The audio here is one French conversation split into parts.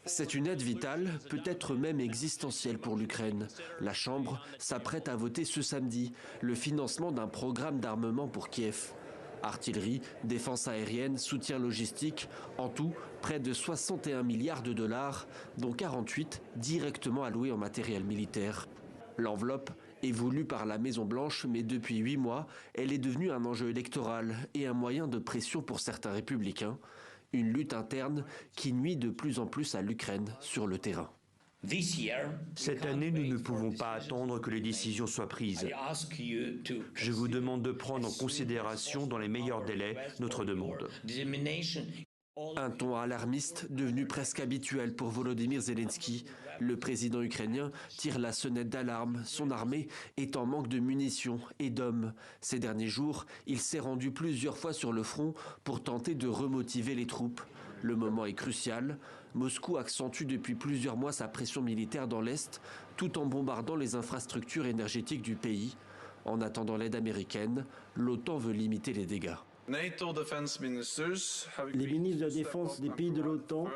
C'est une aide vitale, peut-être même existentielle pour l'Ukraine. La Chambre s'apprête à voter ce samedi le financement d'un programme d'armement pour Kiev. Artillerie, défense aérienne, soutien logistique, en tout près de 61 milliards de dollars, dont 48 directement alloués en matériel militaire. L'enveloppe est voulue par la Maison-Blanche, mais depuis 8 mois, elle est devenue un enjeu électoral et un moyen de pression pour certains républicains. Une lutte interne qui nuit de plus en plus à l'Ukraine sur le terrain. Cette année, nous ne pouvons pas attendre que les décisions soient prises. Je vous demande de prendre en considération dans les meilleurs délais notre demande. Un ton alarmiste devenu presque habituel pour Volodymyr Zelensky. Le président ukrainien tire la sonnette d'alarme. Son armée est en manque de munitions et d'hommes. Ces derniers jours, il s'est rendu plusieurs fois sur le front pour tenter de remotiver les troupes. Le moment est crucial. Moscou accentue depuis plusieurs mois sa pression militaire dans l'Est, tout en bombardant les infrastructures énergétiques du pays. En attendant l'aide américaine, l'OTAN veut limiter les dégâts. Les ministres de la Défense des pays de l'OTAN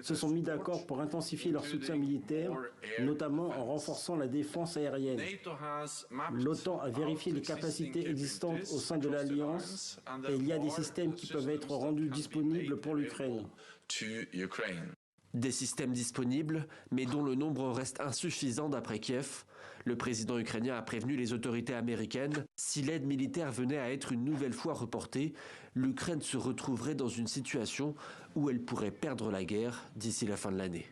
se sont mis d'accord pour intensifier leur soutien militaire, notamment en renforçant la défense aérienne. L'OTAN a vérifié les capacités existantes au sein de l'Alliance et il y a des systèmes qui peuvent être rendus disponibles pour l'Ukraine. Des systèmes disponibles, mais dont le nombre reste insuffisant d'après Kiev. Le président ukrainien a prévenu les autorités américaines. Si l'aide militaire venait à être une nouvelle fois reportée, l'Ukraine se retrouverait dans une situation où elle pourrait perdre la guerre d'ici la fin de l'année.